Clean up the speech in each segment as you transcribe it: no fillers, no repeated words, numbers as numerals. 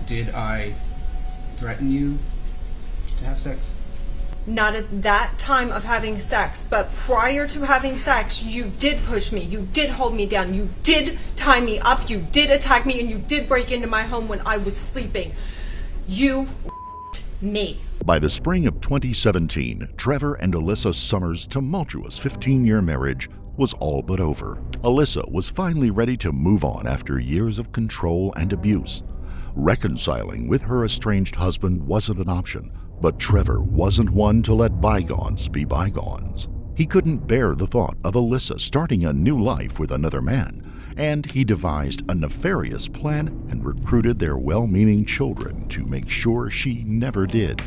Did I threaten you to have sex? Not at that time of having sex, but prior to having sex, you did push me, you did hold me down, you did tie me up, you did attack me, and you did break into my home when I was sleeping. You me. By the spring of 2017, Trevor and Alisa Summers' tumultuous 15-year marriage was all but over. Alisa was finally ready to move on after years of control and abuse. Reconciling with her estranged husband wasn't an option, but Trevor wasn't one to let bygones be bygones. He couldn't bear the thought of Alisa starting a new life with another man, and he devised a nefarious plan and recruited their well-meaning children to make sure she never did.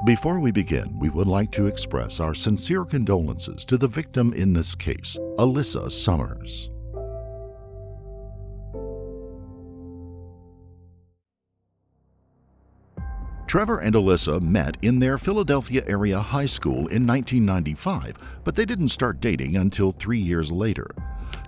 Before we begin, we would like to express our sincere condolences to the victim in this case, Alisa Summers. Trevor and Alisa met in their Philadelphia area high school in 1995, but they didn't start dating until 3 years later.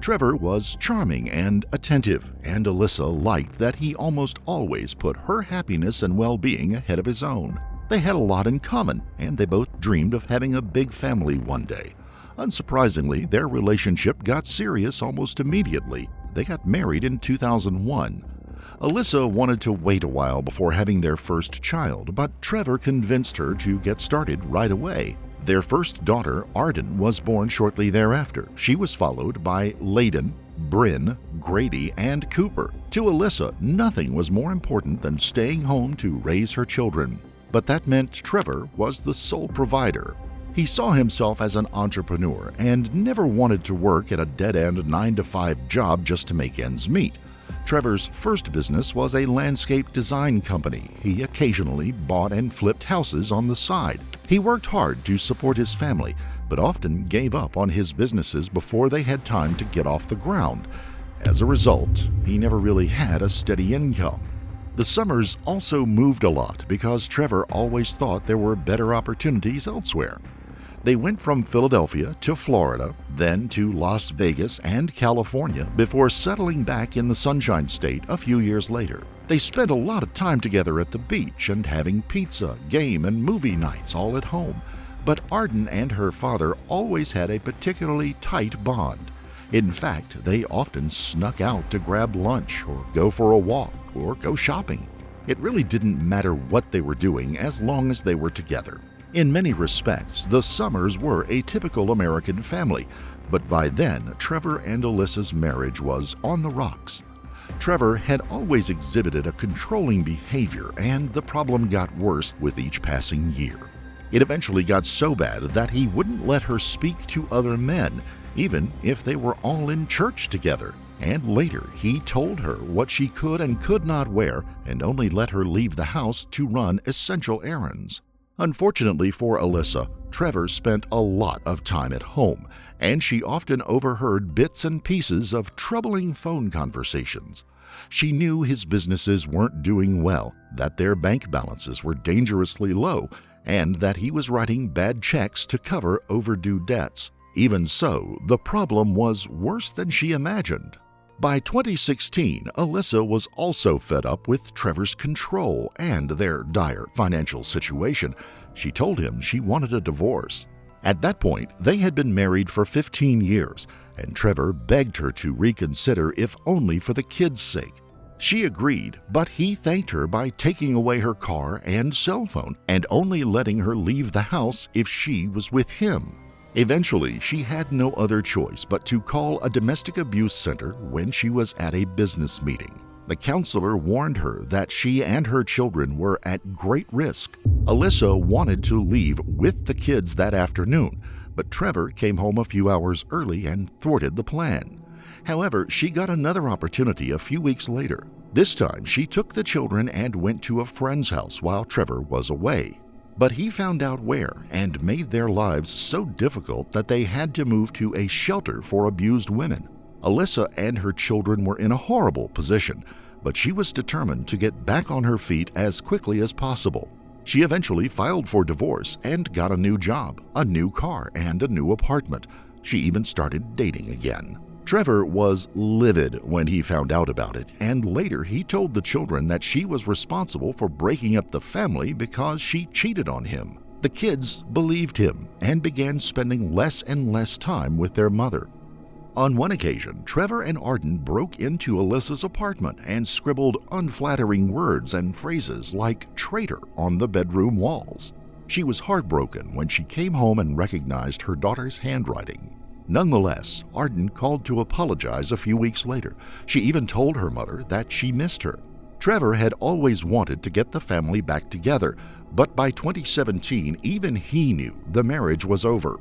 Trevor was charming and attentive, and Alisa liked that he almost always put her happiness and well-being ahead of his own. They had a lot in common, and they both dreamed of having a big family one day. Unsurprisingly, their relationship got serious almost immediately. They got married in 2001. Alisa wanted to wait a while before having their first child, but Trevor convinced her to get started right away. Their first daughter, Arden, was born shortly thereafter. She was followed by Layden, Bryn, Grady, and Cooper. To Alisa, nothing was more important than staying home to raise her children. But that meant Trevor was the sole provider. He saw himself as an entrepreneur and never wanted to work at a dead-end 9-to-5 job just to make ends meet. Trevor's first business was a landscape design company. He occasionally bought and flipped houses on the side. He worked hard to support his family, but often gave up on his businesses before they had time to get off the ground. As a result, he never really had a steady income. The Summers also moved a lot because Trevor always thought there were better opportunities elsewhere. They went from Philadelphia to Florida, then to Las Vegas and California before settling back in the Sunshine State a few years later. They spent a lot of time together at the beach and having pizza, game, and movie nights all at home. But Arden and her father always had a particularly tight bond. In fact, they often snuck out to grab lunch or go for a walk or go shopping. It really didn't matter what they were doing as long as they were together. In many respects, the Summers were a typical American family, but by then, Trevor and Alisa's marriage was on the rocks. Trevor had always exhibited a controlling behavior, and the problem got worse with each passing year. It eventually got so bad that he wouldn't let her speak to other men, even if they were all in church together. And later, he told her what she could and could not wear and only let her leave the house to run essential errands. Unfortunately for Alisa, Trevor spent a lot of time at home, and she often overheard bits and pieces of troubling phone conversations. She knew his businesses weren't doing well, that their bank balances were dangerously low, and that he was writing bad checks to cover overdue debts. Even so, the problem was worse than she imagined. By 2016, Alisa was also fed up with Trevor's control and their dire financial situation. She told him she wanted a divorce. At that point, they had been married for 15 years, and Trevor begged her to reconsider if only for the kids' sake. She agreed, but he thanked her by taking away her car and cell phone and only letting her leave the house if she was with him. Eventually, she had no other choice but to call a domestic abuse center when she was at a business meeting. The counselor warned her that she and her children were at great risk. Alisa wanted to leave with the kids that afternoon, but Trevor came home a few hours early and thwarted the plan. However, she got another opportunity a few weeks later. This time, she took the children and went to a friend's house while Trevor was away. But he found out where and made their lives so difficult that they had to move to a shelter for abused women. Alisa and her children were in a horrible position, but she was determined to get back on her feet as quickly as possible. She eventually filed for divorce and got a new job, a new car, and a new apartment. She even started dating again. Trevor was livid when he found out about it, and later he told the children that she was responsible for breaking up the family because she cheated on him. The kids believed him and began spending less and less time with their mother. On one occasion, Trevor and Arden broke into Alisa's apartment and scribbled unflattering words and phrases like traitor on the bedroom walls. She was heartbroken when she came home and recognized her daughter's handwriting. Nonetheless, Arden called to apologize a few weeks later. She even told her mother that she missed her. Trevor had always wanted to get the family back together, but by 2017, even he knew the marriage was over.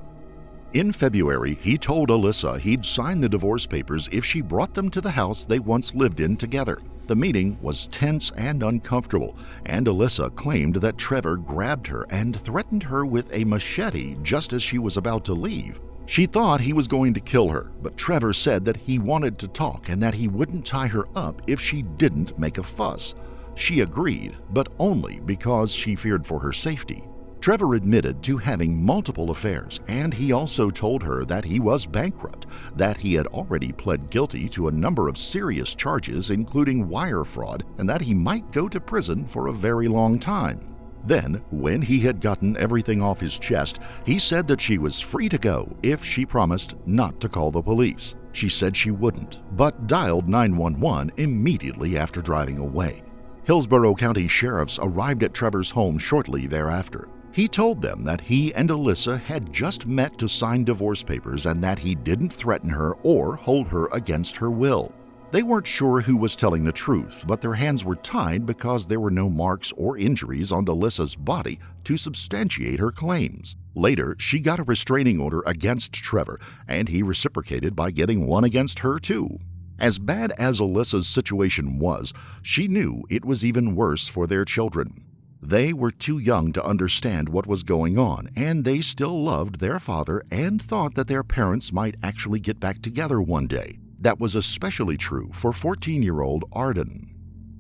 In February, he told Alisa he'd sign the divorce papers if she brought them to the house they once lived in together. The meeting was tense and uncomfortable, and Alisa claimed that Trevor grabbed her and threatened her with a machete just as she was about to leave. She thought he was going to kill her, but Trevor said that he wanted to talk and that he wouldn't tie her up if she didn't make a fuss. She agreed, but only because she feared for her safety. Trevor admitted to having multiple affairs, and he also told her that he was bankrupt, that he had already pled guilty to a number of serious charges, including wire fraud, and that he might go to prison for a very long time. Then, when he had gotten everything off his chest, he said that she was free to go if she promised not to call the police. She said she wouldn't, but dialed 911 immediately after driving away. Hillsborough County sheriffs arrived at Trevor's home shortly thereafter. He told them that he and Alisa had just met to sign divorce papers and that he didn't threaten her or hold her against her will. They weren't sure who was telling the truth, but their hands were tied because there were no marks or injuries on Alisa's body to substantiate her claims. Later, she got a restraining order against Trevor, and he reciprocated by getting one against her too. As bad as Alisa's situation was, she knew it was even worse for their children. They were too young to understand what was going on, and they still loved their father and thought that their parents might actually get back together one day. That was especially true for 14-year-old Arden.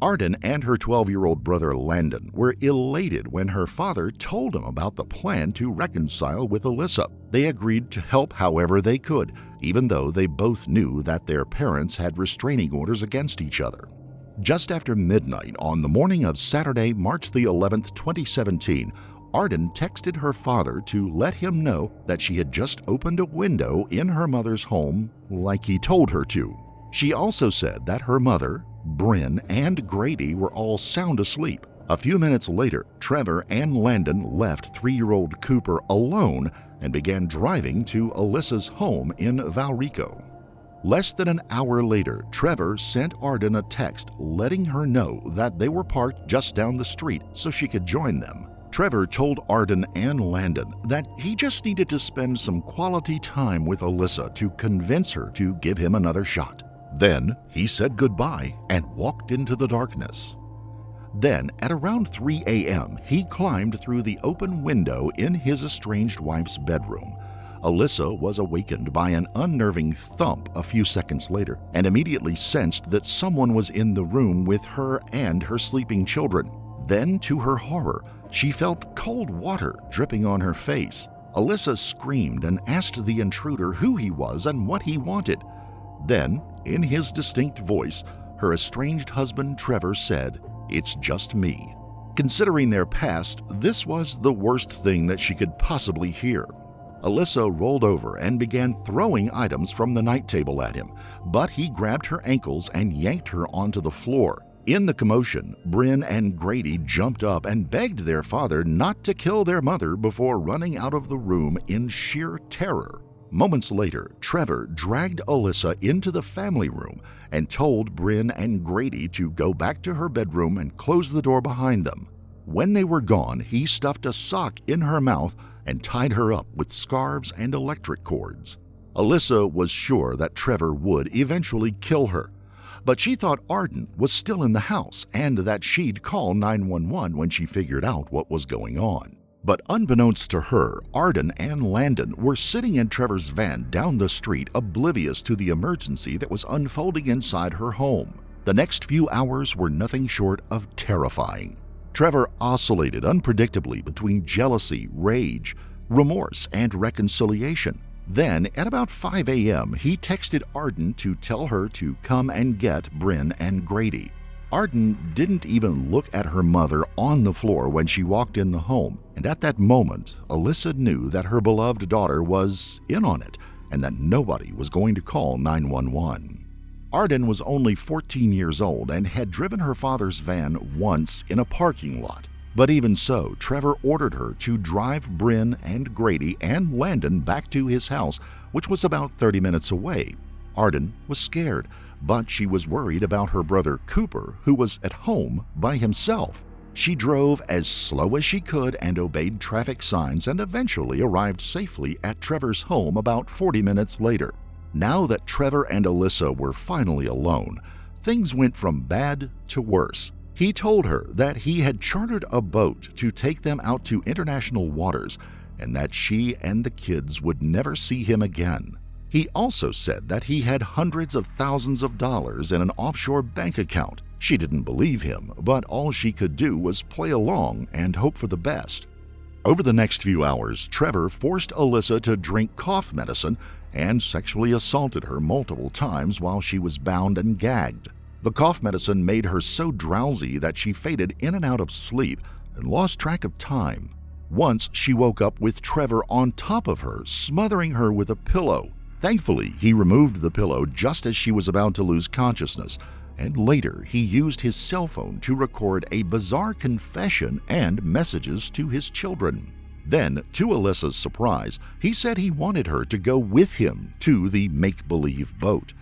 Arden and her 12-year-old brother Landon were elated when her father told them about the plan to reconcile with Alisa. They agreed to help however they could, even though they both knew that their parents had restraining orders against each other. Just after midnight on the morning of Saturday, March the 11th, 2017, Arden texted her father to let him know that she had just opened a window in her mother's home like he told her to. She also said that her mother, Bryn, and Grady were all sound asleep. A few minutes later, Trevor and Landon left 3-year-old Cooper alone and began driving to Alisa's home in Valrico. Less than an hour later, Trevor sent Arden a text letting her know that they were parked just down the street so she could join them. Trevor told Arden and Landon that he just needed to spend some quality time with Alisa to convince her to give him another shot. Then he said goodbye and walked into the darkness. Then, at around 3 a.m., he climbed through the open window in his estranged wife's bedroom. Alisa was awakened by an unnerving thump a few seconds later and immediately sensed that someone was in the room with her and her sleeping children. Then, to her horror, she felt cold water dripping on her face. Alisa screamed and asked the intruder who he was and what he wanted. Then, in his distinct voice, her estranged husband Trevor said, "It's just me." Considering their past, this was the worst thing that she could possibly hear. Alisa rolled over and began throwing items from the night table at him, but he grabbed her ankles and yanked her onto the floor. In the commotion, Bryn and Grady jumped up and begged their father not to kill their mother before running out of the room in sheer terror. Moments later, Trevor dragged Alisa into the family room and told Bryn and Grady to go back to her bedroom and close the door behind them. When they were gone, he stuffed a sock in her mouth and tied her up with scarves and electric cords. Alisa was sure that Trevor would eventually kill her, but she thought Arden was still in the house and that she'd call 911 when she figured out what was going on. But unbeknownst to her, Arden and Landon were sitting in Trevor's van down the street, oblivious to the emergency that was unfolding inside her home. The next few hours were nothing short of terrifying. Trevor oscillated unpredictably between jealousy, rage, remorse, and reconciliation. Then, at about 5 a.m., he texted Arden to tell her to come and get Bryn and Grady. Arden didn't even look at her mother on the floor when she walked in the home, and at that moment, Alisa knew that her beloved daughter was in on it and that nobody was going to call 911. Arden was only 14 years old and had driven her father's van once in a parking lot. But even so, Trevor ordered her to drive Bryn and Grady and Landon back to his house, which was about 30 minutes away. Arden was scared, but she was worried about her brother Cooper, who was at home by himself. She drove as slow as she could and obeyed traffic signs and eventually arrived safely at Trevor's home about 40 minutes later. Now that Trevor and Alisa were finally alone, things went from bad to worse. He told her that he had chartered a boat to take them out to international waters and that she and the kids would never see him again. He also said that he had hundreds of thousands of dollars in an offshore bank account. She didn't believe him, but all she could do was play along and hope for the best. Over the next few hours, Trevor forced Alisa to drink cough medicine and sexually assaulted her multiple times while she was bound and gagged. The cough medicine made her so drowsy that she faded in and out of sleep and lost track of time. Once she woke up with Trevor on top of her, smothering her with a pillow. Thankfully, he removed the pillow just as she was about to lose consciousness, and later he used his cell phone to record a bizarre confession and messages to his children. Then, to Alisa's surprise, he said he wanted her to go with him to the make-believe boat.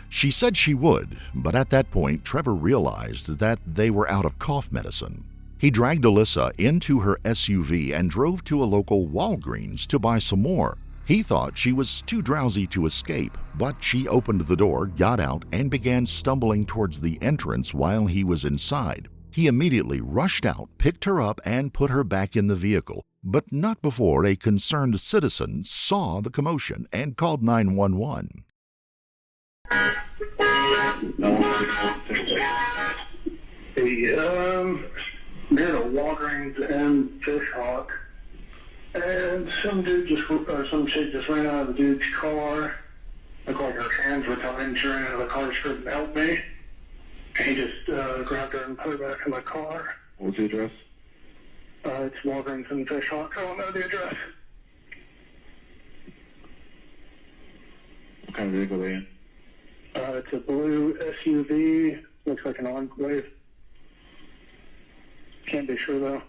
She said she would, but at that point, Trevor realized that they were out of cough medicine. He dragged Alisa into her SUV and drove to a local Walgreens to buy some more. He thought she was too drowsy to escape, but she opened the door, got out, and began stumbling towards the entrance while he was inside. He immediately rushed out, picked her up, and put her back in the vehicle, but not before a concerned citizen saw the commotion and called 911. Near the Walgreens and Fish Hawk, and some chick just ran out of the dude's car. Looked like her hands were tied. She ran out of the car, she couldn't help me. He just grabbed her and put her back in the car. What's the address? It's Walgreens and Fish Hawk. I don't know the address. What kind of vehicle are they in? It's a blue SUV. Looks like an Enclave. Can't be sure though.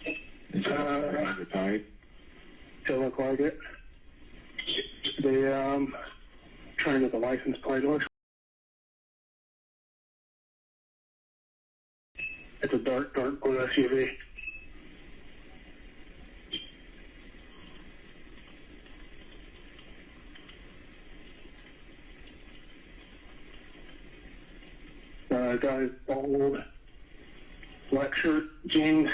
Is it tied? It look like it. They trying to get the license plate. It's a dark blue SUV. Guy's bald, black shirt, jeans.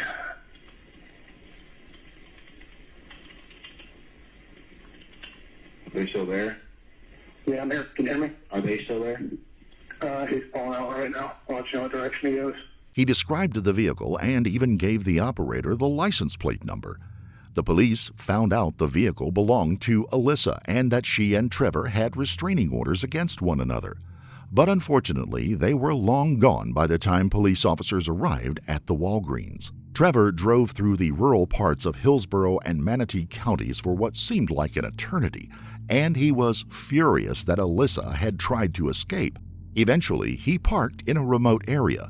Are they still there? Yeah, I'm here. Can you hear me? Are they still there? He's falling out right now. Watching what direction he goes. He described the vehicle and even gave the operator the license plate number. The police found out the vehicle belonged to Alisa and that she and Trevor had restraining orders against one another. But unfortunately, they were long gone by the time police officers arrived at the Walgreens. Trevor drove through the rural parts of Hillsborough and Manatee counties for what seemed like an eternity, and he was furious that Alisa had tried to escape. Eventually, he parked in a remote area,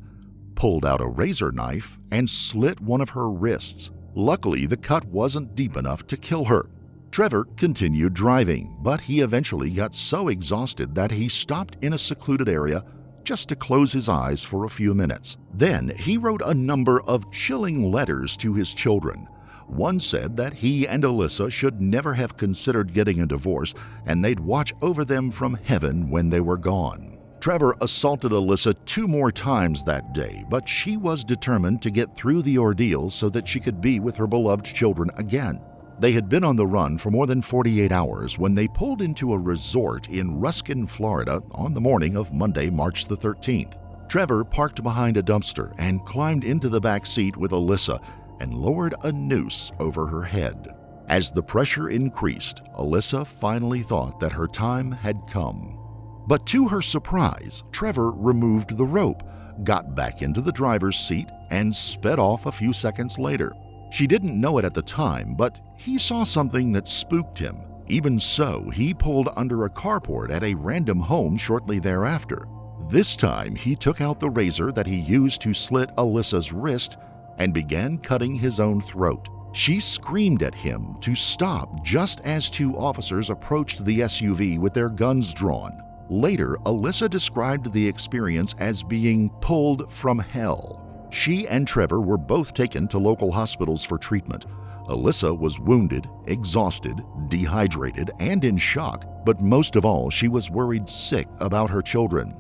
pulled out a razor knife, and slit one of her wrists. Luckily, the cut wasn't deep enough to kill her. Trevor continued driving, but he eventually got so exhausted that he stopped in a secluded area just to close his eyes for a few minutes. Then he wrote a number of chilling letters to his children. One said that he and Alisa should never have considered getting a divorce and they'd watch over them from heaven when they were gone. Trevor assaulted Alisa 2 more times that day, but she was determined to get through the ordeal so that she could be with her beloved children again. They had been on the run for more than 48 hours when they pulled into a resort in Ruskin, Florida on the morning of Monday, March the 13th. Trevor parked behind a dumpster and climbed into the back seat with Alisa and lowered a noose over her head. As the pressure increased, Alisa finally thought that her time had come. But to her surprise, Trevor removed the rope, got back into the driver's seat, and sped off a few seconds later. She didn't know it at the time, but he saw something that spooked him. Even so, he pulled under a carport at a random home shortly thereafter. This time, he took out the razor that he used to slit Alisa's wrist and began cutting his own throat. She screamed at him to stop just as two officers approached the SUV with their guns drawn. Later, Alisa described the experience as being pulled from hell. She and Trevor were both taken to local hospitals for treatment. Alisa was wounded, exhausted, dehydrated, and in shock, but most of all, she was worried sick about her children.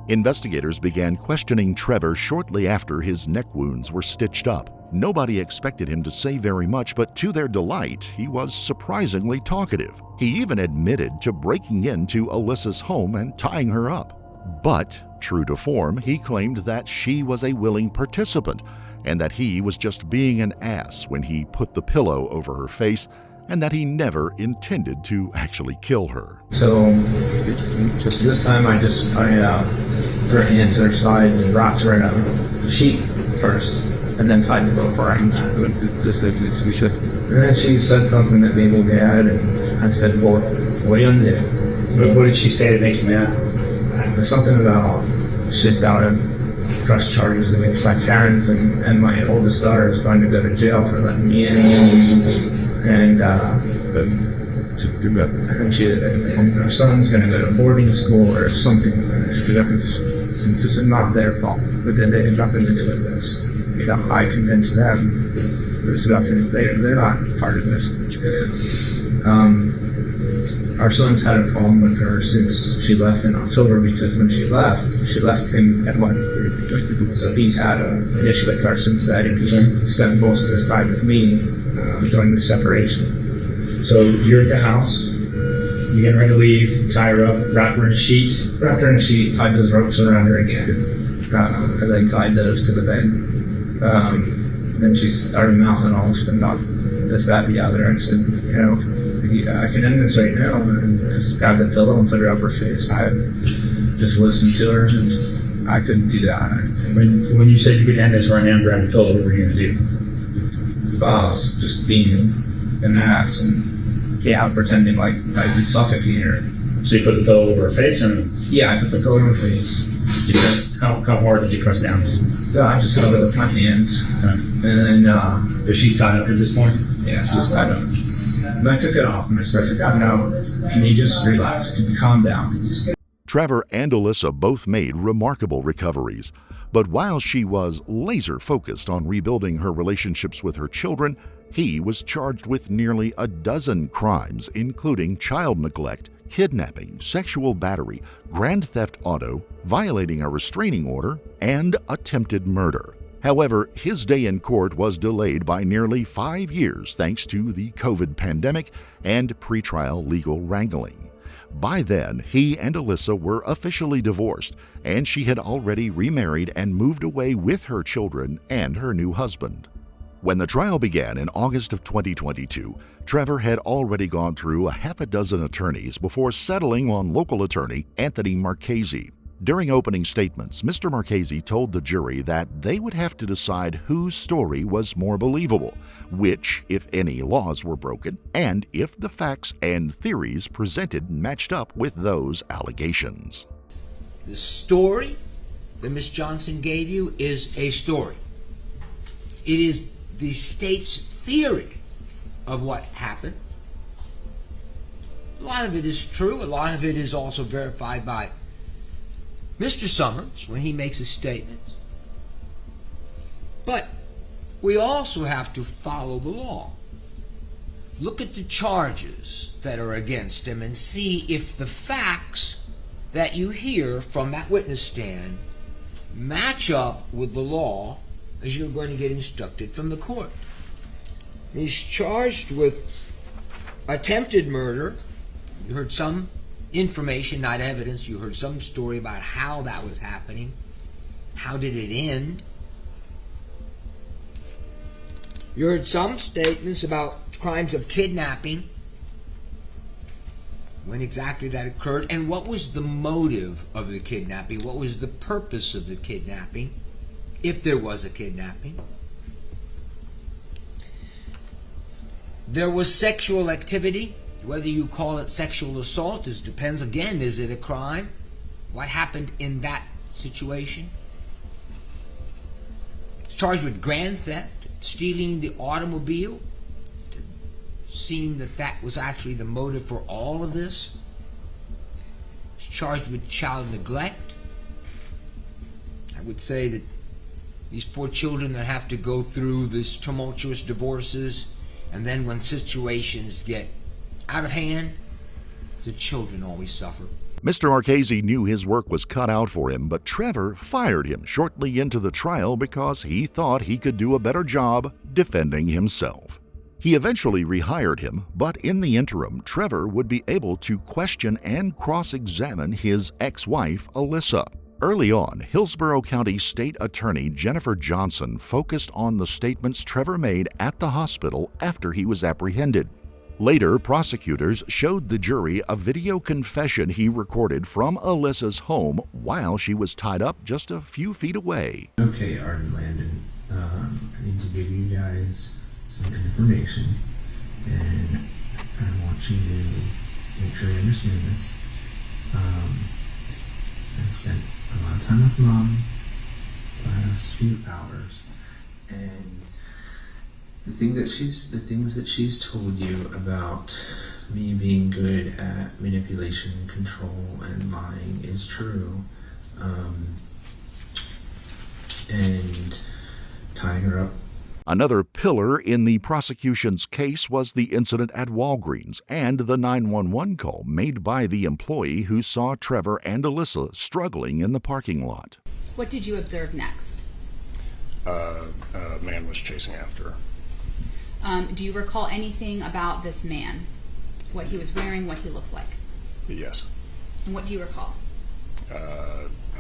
Investigators began questioning Trevor shortly after his neck wounds were stitched up. Nobody expected him to say very much, but to their delight, he was surprisingly talkative. He even admitted to breaking into Alisa's home and tying her up. But, true to form, he claimed that she was a willing participant and that he was just being an ass when he put the pillow over her face and that he never intended to actually kill her. So this time I threw her hands to her sides and rocked her in a sheet first, and then tied the rope around that. And then she said something that made me mad, and I said, "Well, what are you gonna do?" What did she say to make you mad? There's something about she's got to press charges against my parents, and my oldest daughter is going to go to jail for letting me in. And her son's going to go to boarding school or something. Since it's not their fault, but then they had nothing to do with this. You know, I convinced them there's nothing. They're not part of this. Our son's had a problem with her since she left in October, because when she left him at one. So he's had an issue with her since then, and he's spent most of his time with me during the separation. So you're at the house, you're getting ready to leave, tie her up, wrap her in a sheet? Wrapped her in a sheet, tied those ropes around her again, and then tied those to the bed. Then she started mouthing all about this, that, the other. I said, you know, I can end this right now, and just grabbed the pillow and put her up her face. I just listened to her, and I couldn't do that. When you said you could end this right now and grab the pillow, what were you going to do? I was just being an ass and pretending like I would suffocate her. So you put the pillow over her face, or? Yeah, I put the pillow over her face. How hard did you press down? I just held it with my hands. And then, Is she tied up at this point? yeah, she's tied up. And I took it off and I said, "No, can you just relax? Can you calm down?" Trevor and Alisa both made remarkable recoveries, but while she was laser-focused on rebuilding her relationships with her children, he was charged with nearly a dozen crimes, including child neglect, kidnapping, sexual battery, grand theft auto, violating a restraining order, and attempted murder. However, his day in court was delayed by nearly 5 years thanks to the COVID pandemic and pretrial legal wrangling. By then, he and Alisa were officially divorced, and she had already remarried and moved away with her children and her new husband. When the trial began in August of 2022, Trevor had already gone through a half a dozen attorneys before settling on local attorney Anthony Marchese. During opening statements, Mr. Marchese told the jury that they would have to decide whose story was more believable, which, if any, laws were broken, and if the facts and theories presented matched up with those allegations. The story that Ms. Johnson gave you is a story. It is the state's theory of what happened. A lot of it is true. A lot of it is also verified by Mr. Summers when he makes his statements. But we also have to follow the law. Look at the charges that are against him and see if the facts that you hear from that witness stand match up with the law as you're going to get instructed from the court. He's charged with attempted murder. You heard some information, not evidence. You heard some story about how that was happening. How did it end? You heard some statements about crimes of kidnapping, when exactly that occurred, and what was the motive of the kidnapping, what was the purpose of the kidnapping, if there was a kidnapping. There was sexual activity. Whether you call it sexual assault depends, again, is it a crime? What happened in that situation? It's charged with grand theft, stealing the automobile. Seeing that was actually the motive for all of this. It's charged with child neglect. I would say that these poor children that have to go through this tumultuous divorces, and then when situations get out of hand, the children always suffer. Mr. Marchese knew his work was cut out for him, but Trevor fired him shortly into the trial because he thought he could do a better job defending himself. He eventually rehired him, but in the interim, Trevor would be able to question and cross-examine his ex-wife, Alisa. Early on, Hillsborough County State Attorney Jennifer Johnson focused on the statements Trevor made at the hospital after he was apprehended. Later, prosecutors showed the jury a video confession he recorded from Alisa's home while she was tied up just a few feet away. Okay, Art and Landon, I need to give you guys some information, and I want you to make sure you understand this. I spent a lot of time with Mom the last few hours, and the things that she's told you about me being good at manipulation, control, and lying is true. And tying her up. Another pillar in the prosecution's case was the incident at Walgreens and the 911 call made by the employee who saw Trevor and Alisa struggling in the parking lot. What did you observe next? A man was chasing after her. Do you recall anything about this man? What he was wearing, what he looked like? Yes. And what do you recall?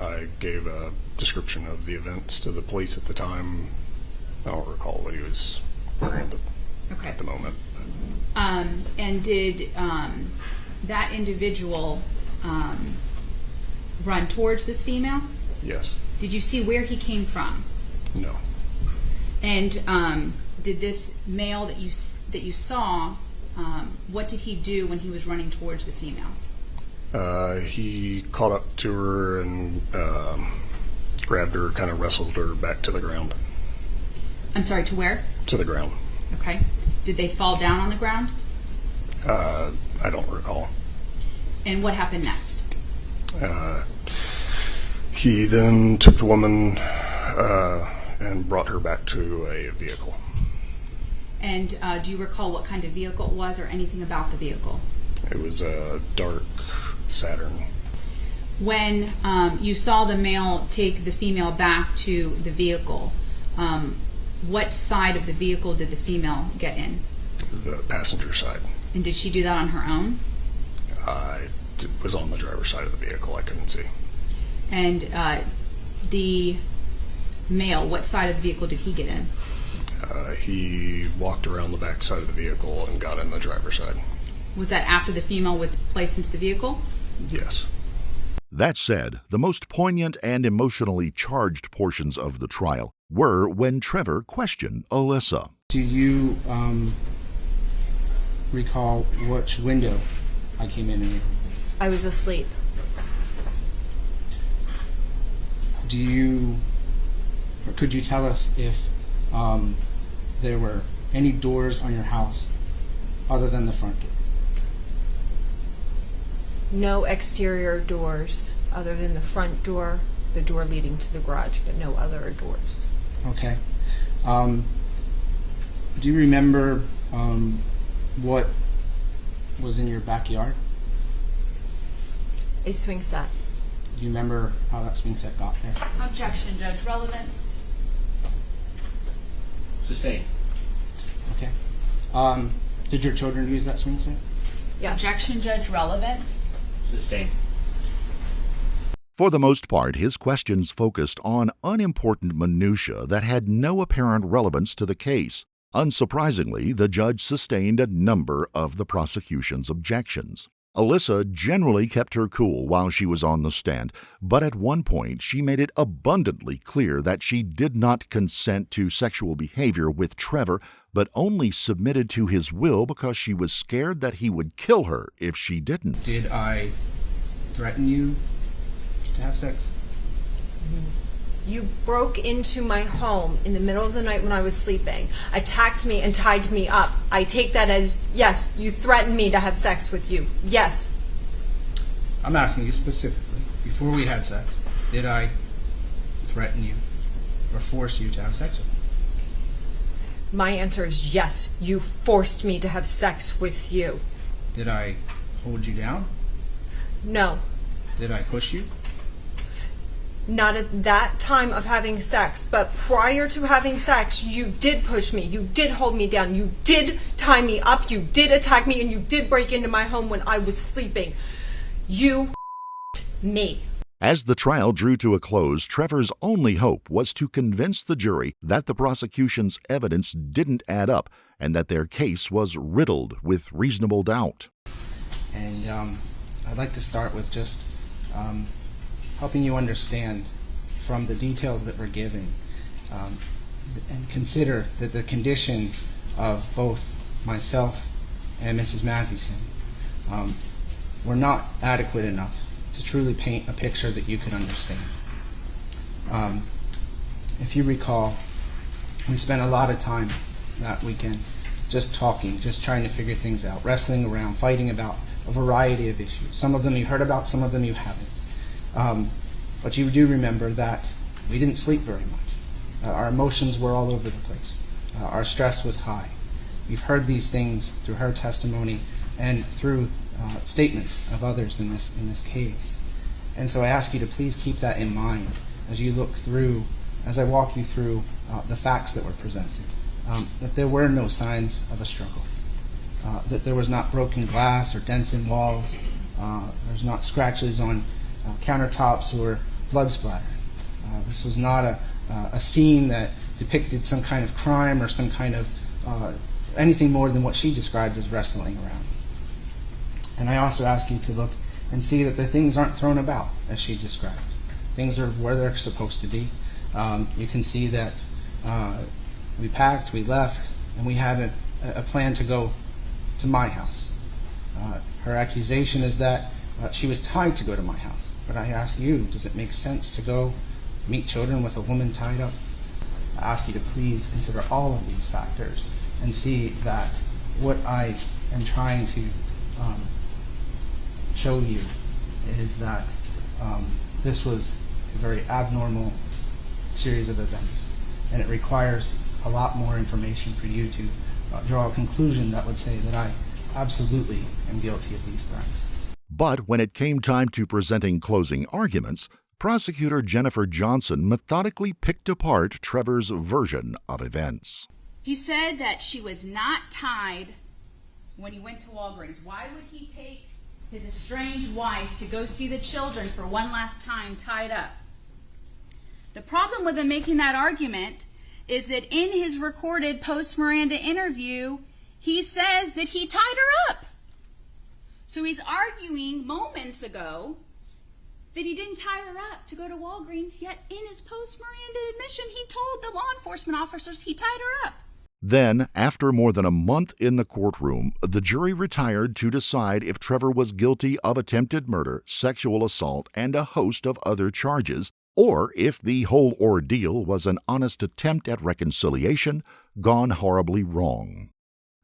I gave a description of the events to the police at the time. I don't recall what he was wearing at the moment. And did that individual run towards this female? Yes. Did you see where he came from? No. And did this male that you saw, what did he do when he was running towards the female? He caught up to her and grabbed her, kind of wrestled her back to the ground. I'm sorry, to where? To the ground. Okay. Did they fall down on the ground? I don't recall. And what happened next? He then took the woman and brought her back to a vehicle. And do you recall what kind of vehicle it was or anything about the vehicle? It was a dark Saturn. When you saw the male take the female back to the vehicle, what side of the vehicle did the female get in? The passenger side. And did she do that on her own? I was on the driver's side of the vehicle. I couldn't see. And the male, what side of the vehicle did he get in? He walked around the back side of the vehicle and got in the driver's side. Was that after the female was placed into the vehicle? Yes. That said, the most poignant and emotionally charged portions of the trial were when Trevor questioned Alisa. Do you recall which window I came in? I was asleep. Do you, or could you tell us if there were any doors on your house other than the front door? No exterior doors other than the front door, the door leading to the garage, but no other doors. Okay. Do you remember what was in your backyard? A swing set. Do you remember how that swing set got there? Objection, Judge. Relevance. Sustained. Okay. Did your children use that swing set? Yes. Objection, Judge. Relevance. Sustained. For the most part, his questions focused on unimportant minutiae that had no apparent relevance to the case. Unsurprisingly, the judge sustained a number of the prosecution's objections. Alisa generally kept her cool while she was on the stand, but at one point she made it abundantly clear that she did not consent to sexual behavior with Trevor, but only submitted to his will because she was scared that he would kill her if she didn't. Did I threaten you to have sex? You broke into my home in the middle of the night when I was sleeping, attacked me and tied me up. I take that as, yes, you threatened me to have sex with you. Yes. I'm asking you specifically, before we had sex, did I threaten you or force you to have sex with me? My answer is yes, you forced me to have sex with you. Did I hold you down? No. Did I push you? Not at that time of having sex, but prior to having sex, you did push me, you did hold me down, you did tie me up, you did attack me, and you did break into my home when I was sleeping. You me. As the trial drew to a close, Trevor's only hope was to convince the jury that the prosecution's evidence didn't add up and that their case was riddled with reasonable doubt. And I'd like to start with just helping you understand from the details that we're given and consider that the condition of both myself and Mrs. Mathewson were not adequate enough to truly paint a picture that you could understand. If you recall, we spent a lot of time that weekend just talking, just trying to figure things out, wrestling around, fighting about a variety of issues. Some of them you heard about, some of them you haven't. But you do remember that we didn't sleep very much. Our emotions were all over the place. Our stress was high. You've heard these things through her testimony and through statements of others in this case. And so I ask you to please keep that in mind as you look through, as I walk you through the facts that were presented, that there were no signs of a struggle, that there was not broken glass or dents in walls, there's not scratches on countertops or blood splatter. This was not a scene that depicted some kind of crime or some kind of anything more than what she described as wrestling around. And I also ask you to look and see that the things aren't thrown about as she described. Things are where they're supposed to be. You can see that we packed, we left, and we had a plan to go to my house. Her accusation is that she was tied to go to my house. But I ask you, does it make sense to go meet children with a woman tied up? I ask you to please consider all of these factors and see that what I am trying to show you is that this was a very abnormal series of events, and it requires a lot more information for you to draw a conclusion that would say that I absolutely am guilty of these crimes. But when it came time to presenting closing arguments, prosecutor Jennifer Johnson methodically picked apart Trevor's version of events. He said that she was not tied when he went to Walgreens. Why would he take his estranged wife to go see the children for one last time tied up? The problem with him making that argument is that in his recorded post-Miranda interview, he says that he tied her up. So he's arguing moments ago that he didn't tie her up to go to Walgreens, yet in his post-Miranda admission, he told the law enforcement officers he tied her up. Then, after more than a month in the courtroom, the jury retired to decide if Trevor was guilty of attempted murder, sexual assault, and a host of other charges, or if the whole ordeal was an honest attempt at reconciliation gone horribly wrong.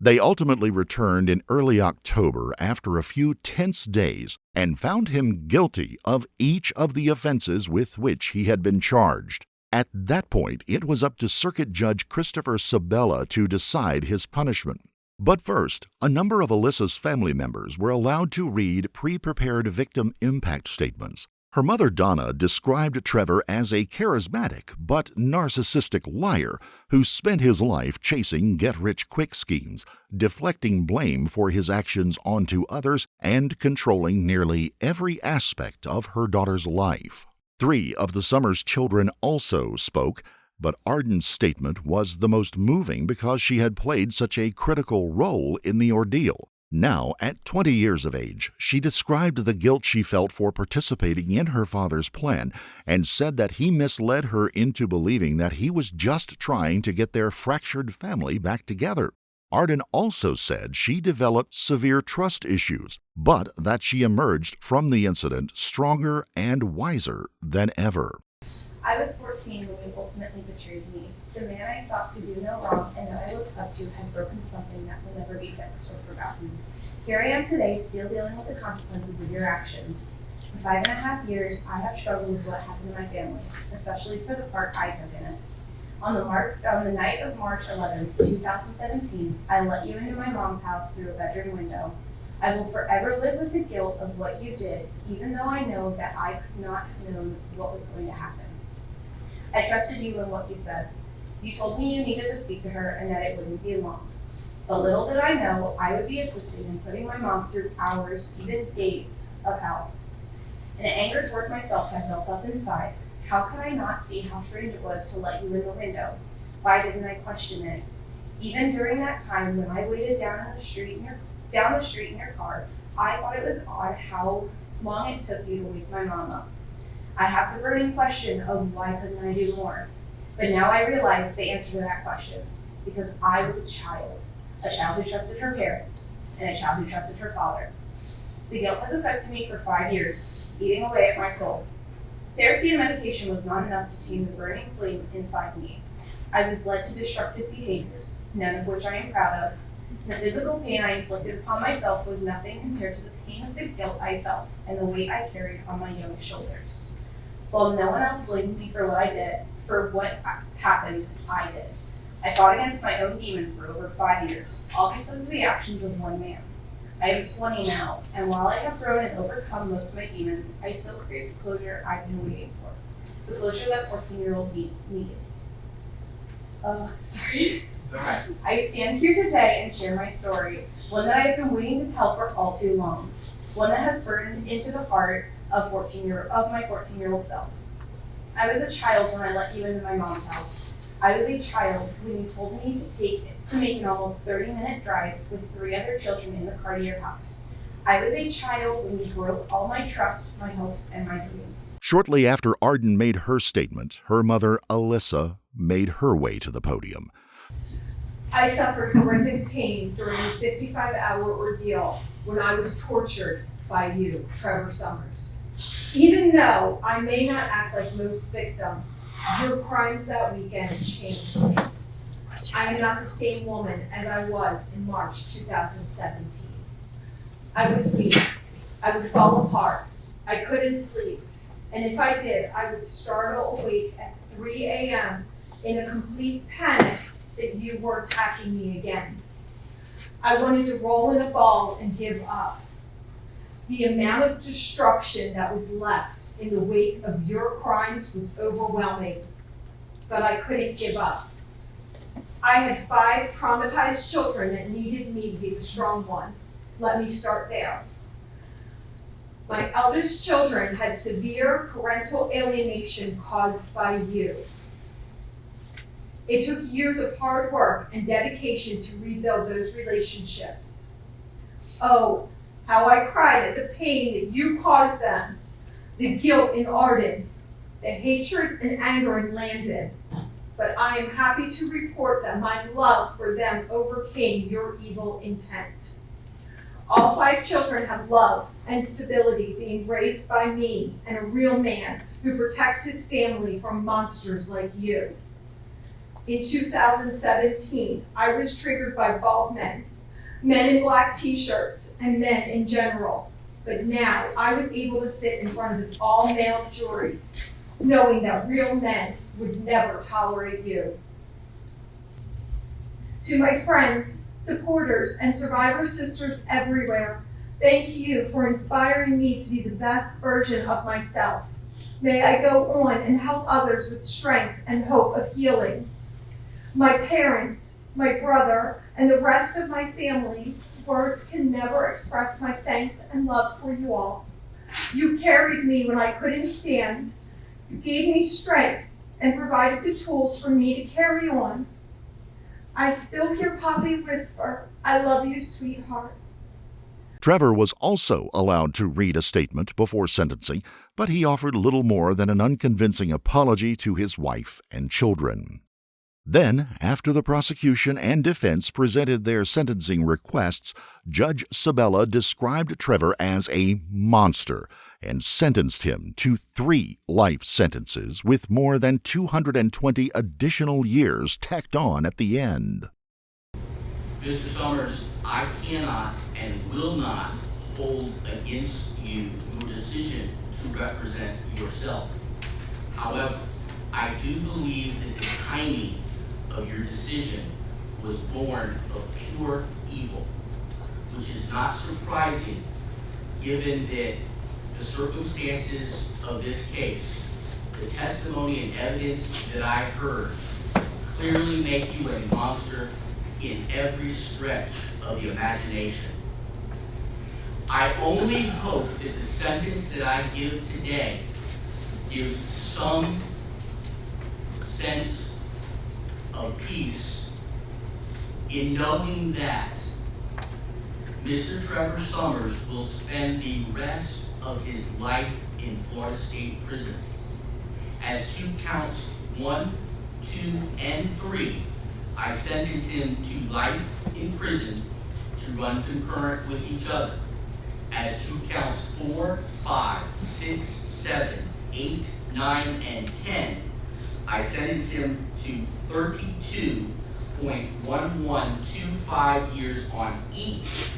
They ultimately returned in early October after a few tense days and found him guilty of each of the offenses with which he had been charged. At that point, it was up to Circuit Judge Christopher Sabella to decide his punishment. But first, a number of Alisa's family members were allowed to read pre-prepared victim impact statements. Her mother, Donna, described Trevor as a charismatic but narcissistic liar who spent his life chasing get-rich-quick schemes, deflecting blame for his actions onto others, and controlling nearly every aspect of her daughter's life. 3 of the Summers children also spoke. But Arden's statement was the most moving because she had played such a critical role in the ordeal. Now, at 20 years of age, she described the guilt she felt for participating in her father's plan and said that he misled her into believing that he was just trying to get their fractured family back together. Arden also said she developed severe trust issues, but that she emerged from the incident stronger and wiser than ever. I was 14 when he ultimately betrayed me. The man I thought could do no wrong and that I looked up to had broken something that will never be fixed or forgotten. Here I am today, still dealing with the consequences of your actions. For 5.5 years, I have struggled with what happened to my family, especially for the part I took in it. On the night of March 11, 2017, I let you into my mom's house through a bedroom window. I will forever live with the guilt of what you did, even though I know that I could not have known what was going to happen. I trusted you in what you said. You told me you needed to speak to her and that it wouldn't be long. But little did I know I would be assisting in putting my mom through hours, even days, of hell. An anger towards myself had built up inside. How could I not see how strange it was to let you in the window? Why didn't I question it? Even during that time when I waited down the street in your car, I thought it was odd how long it took you to wake my mom up. I have the burning question of why couldn't I do more? But now I realize the answer to that question, because I was a child who trusted her parents, and a child who trusted her father. The guilt has affected me for 5 years, eating away at my soul. Therapy and medication was not enough to tame the burning flame inside me. I was led to destructive behaviors, none of which I am proud of. The physical pain I inflicted upon myself was nothing compared to the pain of the guilt I felt and the weight I carried on my young shoulders. While no one else blamed me for what happened, I did. I fought against my own demons for over 5 years, all because of the actions of one man. I am 20 now, and while I have grown and overcome most of my demons, I still crave the closure I've been waiting for. The closure that 14-year-old needs. Sorry. I stand here today and share my story, one that I have been waiting to tell for all too long, one that has burned into the heart of my 14-year-old self. I was a child when I let you into my mom's house. I was a child when you told me to make an almost 30-minute drive with 3 other children in the car to your house. I was a child when you broke all my trust, my hopes, and my dreams. Shortly after Arden made her statement, her mother, Alisa, made her way to the podium. I suffered horrific pain during a 55-hour ordeal when I was tortured by you, Trevor Summers. Even though I may not act like most victims, your crimes that weekend changed me. I am not the same woman as I was in March 2017. I was weak. I would fall apart. I couldn't sleep. And if I did, I would startle awake at 3 a.m. in a complete panic that you were attacking me again. I wanted to roll in a ball and give up. The amount of destruction that was left in the wake of your crimes was overwhelming, but I couldn't give up. I had 5 traumatized children that needed me to be the strong one. Let me start there. My eldest children had severe parental alienation caused by you. It took years of hard work and dedication to rebuild those relationships. Oh, how I cried at the pain that you caused them, the guilt in Arden, the hatred and anger in Landon. But I am happy to report that my love for them overcame your evil intent. All 5 children have love and stability being raised by me and a real man who protects his family from monsters like you. In 2017, I was triggered by bald men in black t-shirts, and men in general. But now I was able to sit in front of an all-male jury, knowing that real men would never tolerate you. To my friends, supporters, and survivor sisters everywhere, thank you for inspiring me to be the best version of myself. May I go on and help others with strength and hope of healing. My parents, my brother, and the rest of my family, words can never express my thanks and love for you all. You carried me when I couldn't stand. You gave me strength and provided the tools for me to carry on. I still hear Poppy whisper, "I love you, sweetheart." Trevor was also allowed to read a statement before sentencing, but he offered little more than an unconvincing apology to his wife and children. Then, after the prosecution and defense presented their sentencing requests, Judge Sabella described Trevor as a monster and sentenced him to 3 life sentences with more than 220 additional years tacked on at the end. Mr. Summers, I cannot and will not hold against you your decision to represent yourself. However, I do believe that the timing of your decision was born of pure evil, which is not surprising given that the circumstances of this case, the testimony and evidence that I heard, clearly make you a monster in every stretch of the imagination. I only hope that the sentence that I give today gives some sense of peace in knowing that Mr. Trevor Summers will spend the rest of his life in Florida State Prison. As to counts 1, 2, and 3, I sentence him to life in prison to run concurrent with each other. As to counts 4, 5, 6, 7, 8, 9, and 10, I sentence him to 32.1125 years on each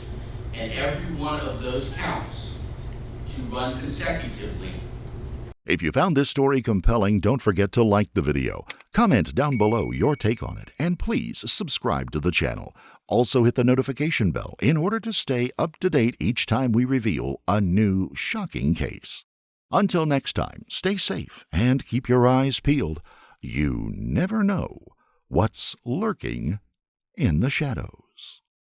and every one of those counts to run consecutively. If you found this story compelling, don't forget to like the video, comment down below your take on it, and please subscribe to the channel. Also hit the notification bell in order to stay up to date each time we reveal a new shocking case. Until next time, stay safe and keep your eyes peeled. You never know what's lurking in the shadows.